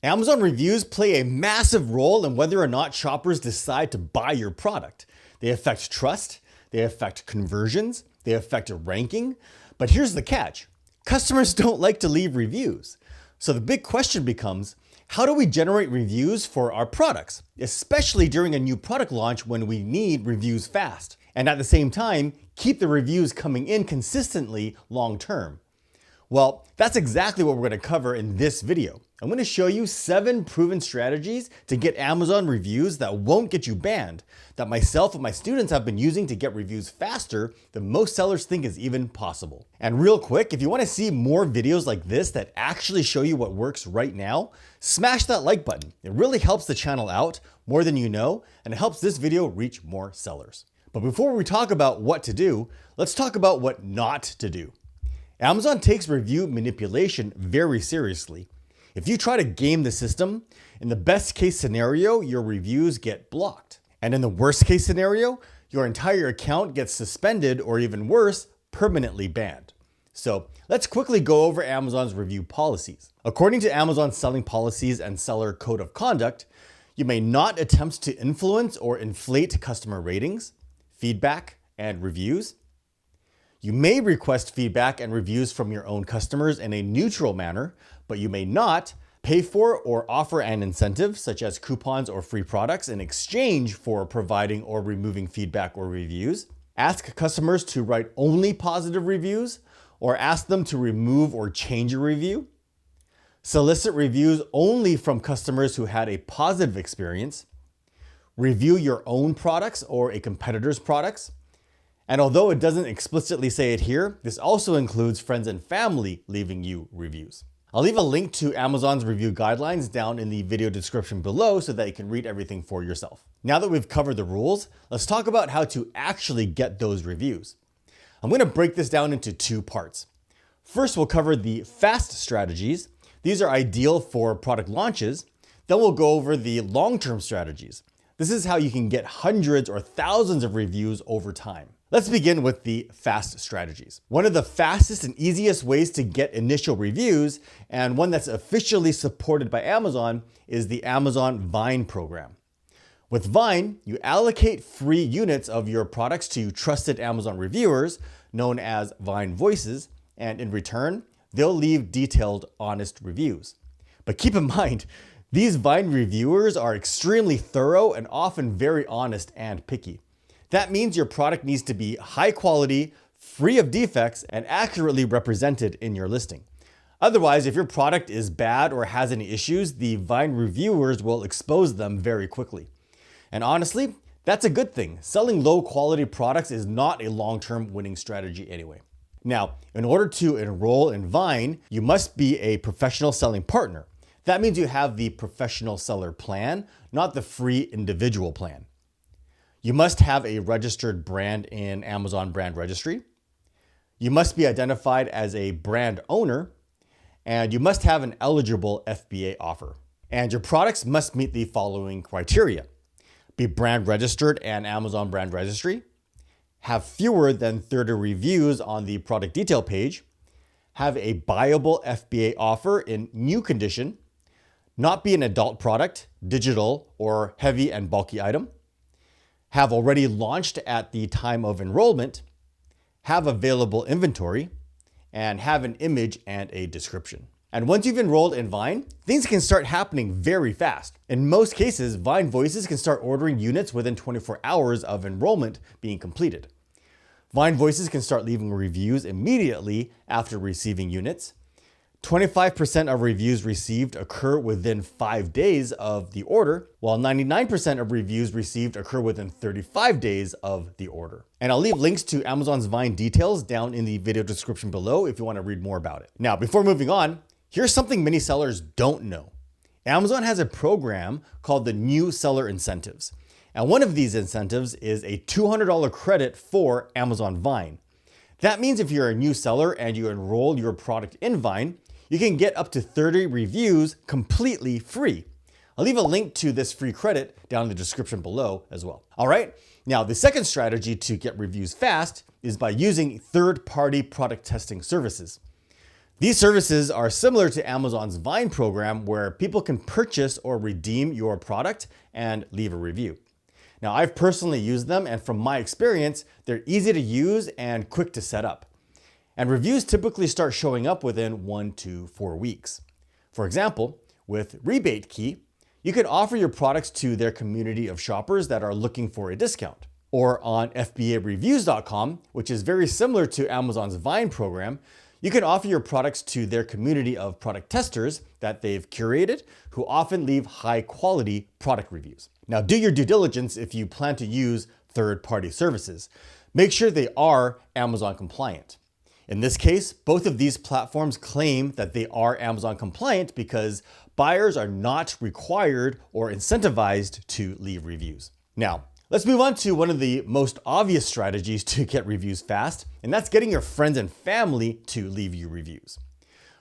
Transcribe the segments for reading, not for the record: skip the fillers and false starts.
Amazon reviews play a massive role in whether or not shoppers decide to buy your product. They affect trust, they affect conversions, they affect ranking. But here's the catch. Customers don't like to leave reviews. So the big question becomes, how do we generate reviews for our products, especially during a new product launch when we need reviews fast? And at the same time, keep the reviews coming in consistently long term. Well, that's exactly what we're going to cover in this video. I'm going to show you 7 proven strategies to get Amazon reviews that won't get you banned, that myself and my students have been using to get reviews faster than most sellers think is even possible. And real quick, if you want to see more videos like this that actually show you what works right now, smash that like button. It really helps the channel out more than you know, and it helps this video reach more sellers. But before we talk about what to do, let's talk about what not to do. Amazon takes review manipulation very seriously. If you try to game the system, in the best case scenario, your reviews get blocked. And in the worst case scenario, your entire account gets suspended or even worse, permanently banned. So let's quickly go over Amazon's review policies. According to Amazon's selling policies and seller code of conduct, you may not attempt to influence or inflate customer ratings, feedback, and reviews. You may request feedback and reviews from your own customers in a neutral manner, but you may not pay for or offer an incentive, such as coupons or free products, in exchange for providing or removing feedback or reviews. Ask customers to write only positive reviews, or ask them to remove or change a review. Solicit reviews only from customers who had a positive experience. Review your own products or a competitor's products. And although it doesn't explicitly say it here, this also includes friends and family leaving you reviews. I'll leave a link to Amazon's review guidelines down in the video description below so that you can read everything for yourself. Now that we've covered the rules, let's talk about how to actually get those reviews. I'm going to break this down into 2 parts. First, we'll cover the fast strategies. These are ideal for product launches. Then we'll go over the long-term strategies. This is how you can get hundreds or thousands of reviews over time. Let's begin with the fast strategies. One of the fastest and easiest ways to get initial reviews, and one that's officially supported by Amazon, is the Amazon Vine program. With Vine, you allocate free units of your products to trusted Amazon reviewers, known as Vine Voices, and in return, they'll leave detailed, honest reviews. But keep in mind, these Vine reviewers are extremely thorough and often very honest and picky. That means your product needs to be high quality, free of defects, and accurately represented in your listing. Otherwise, if your product is bad or has any issues, the Vine reviewers will expose them very quickly. And honestly, that's a good thing. Selling low quality products is not a long-term winning strategy anyway. Now, in order to enroll in Vine, you must be a professional selling partner. That means you have the professional seller plan, not the free individual plan. You must have a registered brand in Amazon Brand Registry. You must be identified as a brand owner, and you must have an eligible FBA offer. And your products must meet the following criteria: be brand registered and Amazon Brand Registry, have fewer than 30 reviews on the product detail page, have a buyable FBA offer in new condition, not be an adult product, digital, or heavy and bulky item, have already launched at the time of enrollment, have available inventory, and have an image and a description. And once you've enrolled in Vine, things can start happening very fast. In most cases, Vine Voices can start ordering units within 24 hours of enrollment being completed. Vine Voices can start leaving reviews immediately after receiving units. 25% of reviews received occur within 5 days of the order, while 99% of reviews received occur within 35 days of the order. And I'll leave links to Amazon's Vine details down in the video description below if you want to read more about it. Now, before moving on, here's something many sellers don't know. Amazon has a program called the New Seller Incentives. And one of these incentives is a $200 credit for Amazon Vine. That means if you're a new seller and you enroll your product in Vine, you can get up to 30 reviews completely free. I'll leave a link to this free credit down in the description below as well. All right, now the second strategy to get reviews fast is by using third-party product testing services. These services are similar to Amazon's Vine program, where people can purchase or redeem your product and leave a review. Now, I've personally used them, and from my experience, they're easy to use and quick to set up. And reviews typically start showing up within 1 to 4 weeks. For example, with Rebate Key, you can offer your products to their community of shoppers that are looking for a discount. Or on FBAreviews.com, which is very similar to Amazon's Vine program, you can offer your products to their community of product testers that they've curated, who often leave high-quality product reviews. Now, do your due diligence if you plan to use third-party services. Make sure they are Amazon compliant. In this case, both of these platforms claim that they are Amazon compliant because buyers are not required or incentivized to leave reviews. Now, let's move on to one of the most obvious strategies to get reviews fast, and that's getting your friends and family to leave you reviews.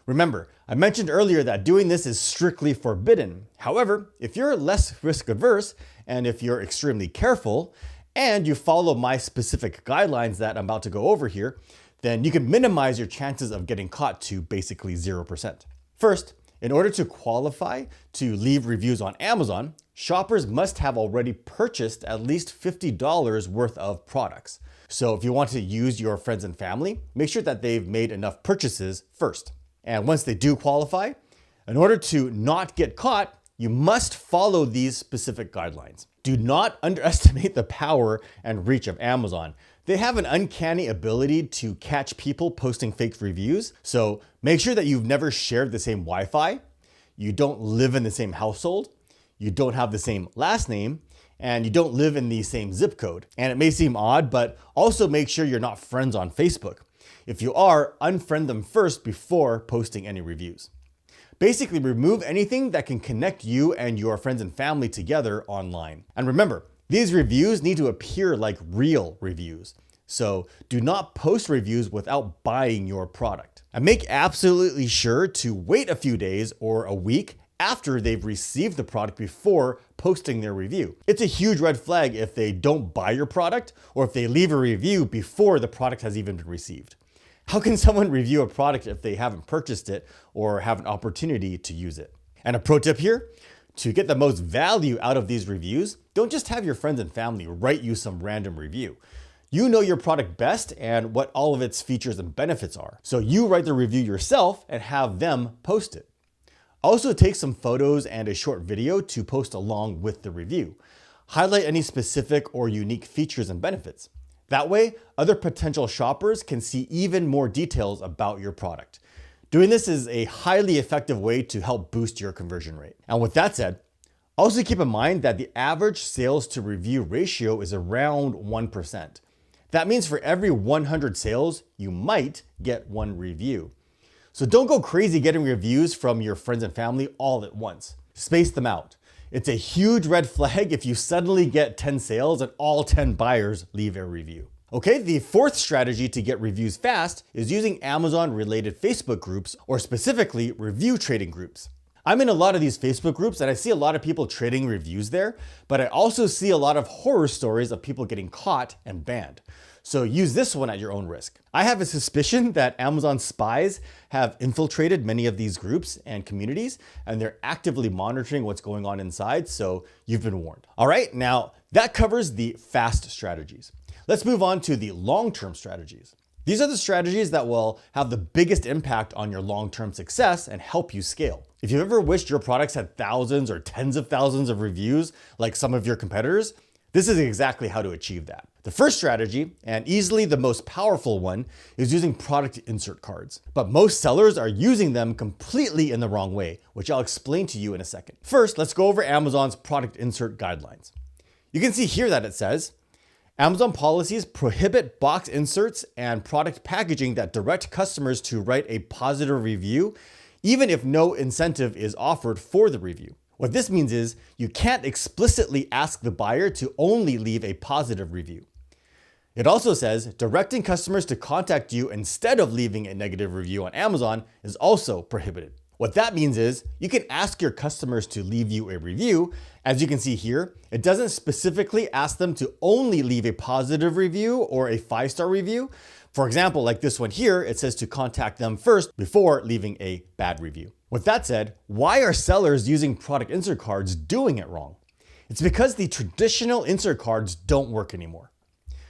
Remember, I mentioned earlier that doing this is strictly forbidden. However, if you're less risk averse and if you're extremely careful and you follow my specific guidelines that I'm about to go over here, then you can minimize your chances of getting caught to basically 0%. First, in order to qualify to leave reviews on Amazon, shoppers must have already purchased at least $50 worth of products. So if you want to use your friends and family, make sure that they've made enough purchases first. And once they do qualify, in order to not get caught, you must follow these specific guidelines. Do not underestimate the power and reach of Amazon. They have an uncanny ability to catch people posting fake reviews, so make sure that you've never shared the same Wi-Fi, you don't live in the same household, you don't have the same last name, and you don't live in the same zip code. And it may seem odd, but also make sure you're not friends on Facebook. If you are, unfriend them first before posting any reviews. Basically, remove anything that can connect you and your friends and family together online. And remember, these reviews need to appear like real reviews. So do not post reviews without buying your product. And make absolutely sure to wait a few days or a week after they've received the product before posting their review. It's a huge red flag if they don't buy your product or if they leave a review before the product has even been received. How can someone review a product if they haven't purchased it or have an opportunity to use it? And a pro tip here, to get the most value out of these reviews, don't just have your friends and family write you some random review. You know your product best and what all of its features and benefits are. So you write the review yourself and have them post it. Also take some photos and a short video to post along with the review. Highlight any specific or unique features and benefits. That way, other potential shoppers can see even more details about your product. Doing this is a highly effective way to help boost your conversion rate. And with that said, also keep in mind that the average sales to review ratio is around 1%. That means for every 100 sales, you might get one review. So don't go crazy getting reviews from your friends and family all at once. Space them out. It's a huge red flag if you suddenly get 10 sales and all 10 buyers leave a review. Okay, the fourth strategy to get reviews fast is using Amazon-related Facebook groups, or specifically review trading groups. I'm in a lot of these Facebook groups and I see a lot of people trading reviews there, but I also see a lot of horror stories of people getting caught and banned. So use this one at your own risk. I have a suspicion that Amazon spies have infiltrated many of these groups and communities, and they're actively monitoring what's going on inside, so you've been warned. All right, now that covers the fast strategies. Let's move on to the long-term strategies. These are the strategies that will have the biggest impact on your long-term success and help you scale. If you've ever wished your products had thousands or tens of thousands of reviews like some of your competitors, this is exactly how to achieve that. The first strategy, and easily the most powerful one, is using product insert cards. But most sellers are using them completely in the wrong way, which I'll explain to you in a second. First, let's go over Amazon's product insert guidelines. You can see here that it says, Amazon policies prohibit box inserts and product packaging that direct customers to write a positive review, even if no incentive is offered for the review. What this means is you can't explicitly ask the buyer to only leave a positive review. It also says directing customers to contact you instead of leaving a negative review on Amazon is also prohibited. What that means is you can ask your customers to leave you a review. As you can see here, it doesn't specifically ask them to only leave a positive review or a 5-star review, For example, like this one here, it says to contact them first before leaving a bad review. With that said, why are sellers using product insert cards doing it wrong? It's because the traditional insert cards don't work anymore.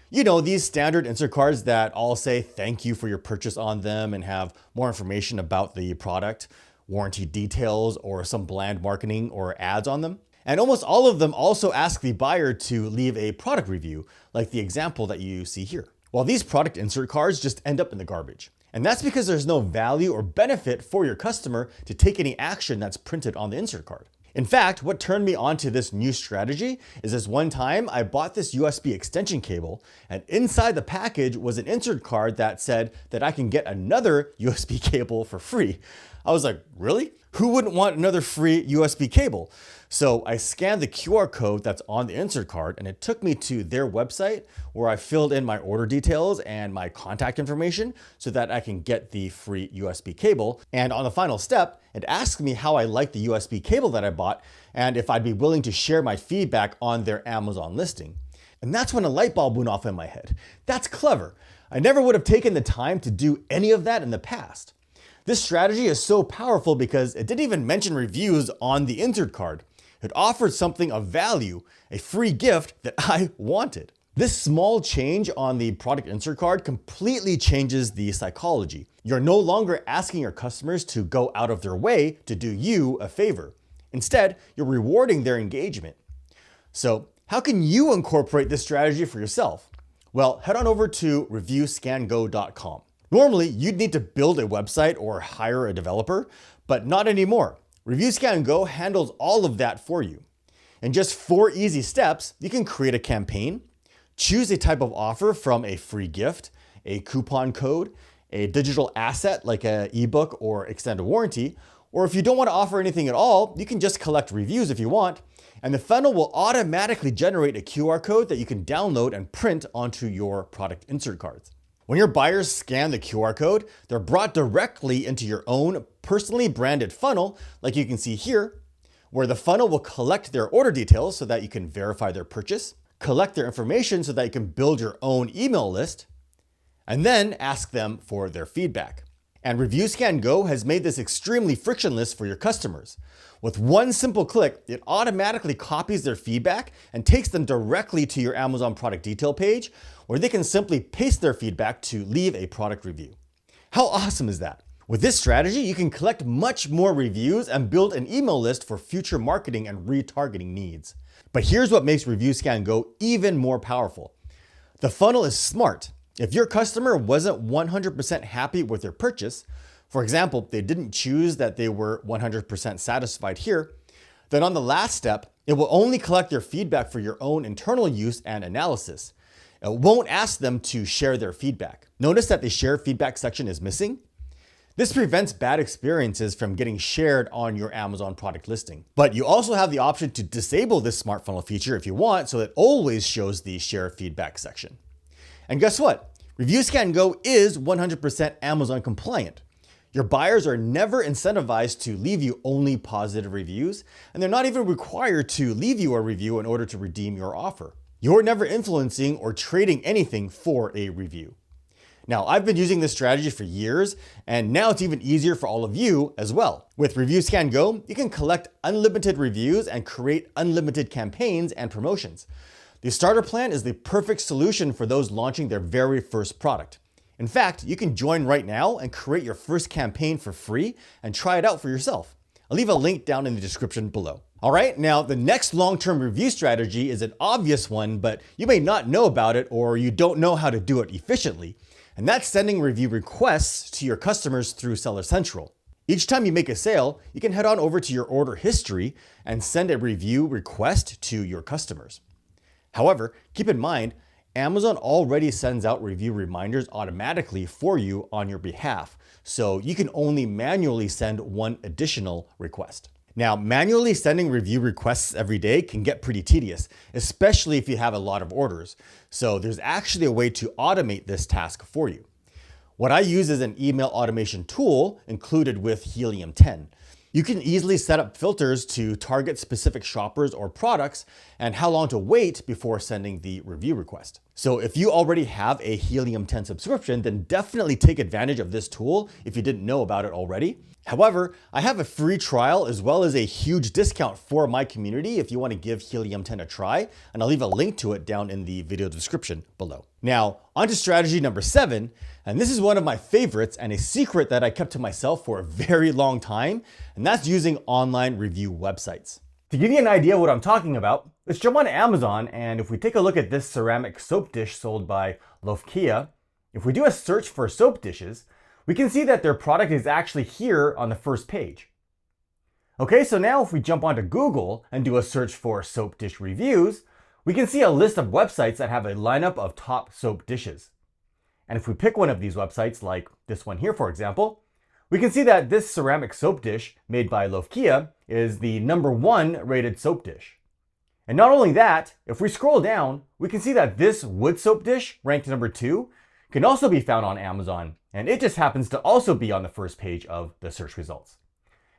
You know, these standard insert cards that all say thank you for your purchase on them and have more information about the product, warranty details, or some bland marketing or ads on them. And almost all of them also ask the buyer to leave a product review, like the example that you see here. Well, these product insert cards just end up in the garbage. And that's because there's no value or benefit for your customer to take any action that's printed on the insert card. In fact, what turned me onto this new strategy is this one time I bought this USB extension cable, and inside the package was an insert card that said that I can get another USB cable for free. I was like, really? Who wouldn't want another free USB cable? So I scanned the QR code that's on the insert card, and it took me to their website where I filled in my order details and my contact information so that I can get the free USB cable. And on the final step, it asked me how I liked the USB cable that I bought and if I'd be willing to share my feedback on their Amazon listing. And that's when a light bulb went off in my head. That's clever. I never would have taken the time to do any of that in the past. This strategy is so powerful because it didn't even mention reviews on the insert card. It offered something of value, a free gift that I wanted. This small change on the product insert card completely changes the psychology. You're no longer asking your customers to go out of their way to do you a favor. Instead, you're rewarding their engagement. So, how can you incorporate this strategy for yourself? Well, head on over to reviewscango.com. Normally, you'd need to build a website or hire a developer, but not anymore. ReviewScan handles all of that for you. In just 4 easy steps, you can create a campaign, choose a type of offer from a free gift, a coupon code, a digital asset like an ebook or extended warranty, or if you don't want to offer anything at all, you can just collect reviews if you want, and the funnel will automatically generate a QR code that you can download and print onto your product insert cards. When your buyers scan the QR code, they're brought directly into your own personally branded funnel, like you can see here, where the funnel will collect their order details so that you can verify their purchase, collect their information so that you can build your own email list, and then ask them for their feedback. And ReviewScan has made this extremely frictionless for your customers. With one simple click, it automatically copies their feedback and takes them directly to your Amazon product detail page, where they can simply paste their feedback to leave a product review. How awesome is that? With this strategy, you can collect much more reviews and build an email list for future marketing and retargeting needs. But here's what makes ReviewScan even more powerful. The funnel is smart. If your customer wasn't 100% happy with their purchase, for example, they didn't choose that they were 100% satisfied here, then on the last step, it will only collect their feedback for your own internal use and analysis. It won't ask them to share their feedback. Notice that the share feedback section is missing. This prevents bad experiences from getting shared on your Amazon product listing. But you also have the option to disable this smart funnel feature if you want, so it always shows the share feedback section. And guess what? ReviewScan is 100% Amazon compliant. Your buyers are never incentivized to leave you only positive reviews, and they're not even required to leave you a review in order to redeem your offer. You're never influencing or trading anything for a review. Now, I've been using this strategy for years, and now it's even easier for all of you as well. With ReviewScan you can collect unlimited reviews and create unlimited campaigns and promotions. The starter plan is the perfect solution for those launching their very first product. In fact, you can join right now and create your first campaign for free and try it out for yourself. I'll leave a link down in the description below. All right, now the next long-term review strategy is an obvious one, but you may not know about it or you don't know how to do it efficiently. And that's sending review requests to your customers through Seller Central. Each time you make a sale, you can head on over to your order history and send a review request to your customers. However, keep in mind, Amazon already sends out review reminders automatically for you on your behalf, so you can only manually send one additional request. Now, manually sending review requests every day can get pretty tedious, especially if you have a lot of orders. So there's actually a way to automate this task for you. What I use is an email automation tool included with Helium 10. You can easily set up filters to target specific shoppers or products and how long to wait before sending the review request. So if you already have a Helium 10 subscription, then definitely take advantage of this tool if you didn't know about it already. However, I have a free trial as well as a huge discount for my community if you want to give Helium 10 a try, and I'll leave a link to it down in the video description below. Now, on to strategy number 7, and this is one of my favorites and a secret that I kept to myself for a very long time, and that's using online review websites. To give you an idea what I'm talking about, let's jump on Amazon, and if we take a look at this ceramic soap dish sold by Lofkia, if we do a search for soap dishes, we can see that their product is actually here on the first page. Okay, so now if we jump onto Google and do a search for soap dish reviews, we can see a list of websites that have a lineup of top soap dishes. And if we pick one of these websites, like this one here, for example, we can see that this ceramic soap dish made by Lofkia is the #1 rated soap dish. And not only that, if we scroll down, we can see that this wood soap dish, ranked #2, can also be found on Amazon, and it just happens to also be on the first page of the search results.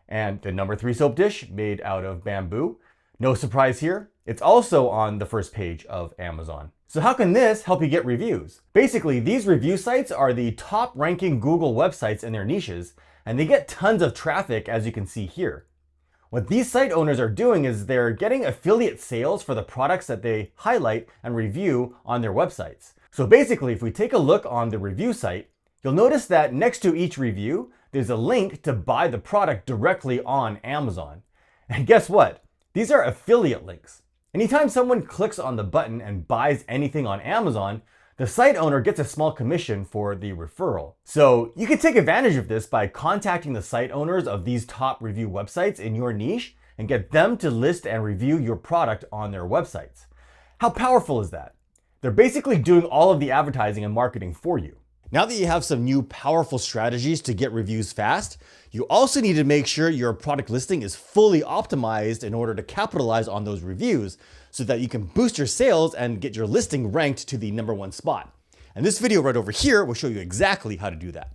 And the #3 soap dish, made out of bamboo, no surprise here, it's also on the first page of Amazon. So how can this help you get reviews? Basically, these review sites are the top ranking Google websites in their niches, and they get tons of traffic, as you can see here. What these site owners are doing is they're getting affiliate sales for the products that they highlight and review on their websites. So basically, if we take a look on the review site, you'll notice that next to each review, there's a link to buy the product directly on Amazon. And guess what? These are affiliate links. Anytime someone clicks on the button and buys anything on Amazon, the site owner gets a small commission for the referral. So you can take advantage of this by contacting the site owners of these top review websites in your niche and get them to list and review your product on their websites. How powerful is that? They're basically doing all of the advertising and marketing for you. Now that you have some new powerful strategies to get reviews fast, you also need to make sure your product listing is fully optimized in order to capitalize on those reviews so that you can boost your sales and get your listing ranked to the #1 spot. And this video right over here will show you exactly how to do that.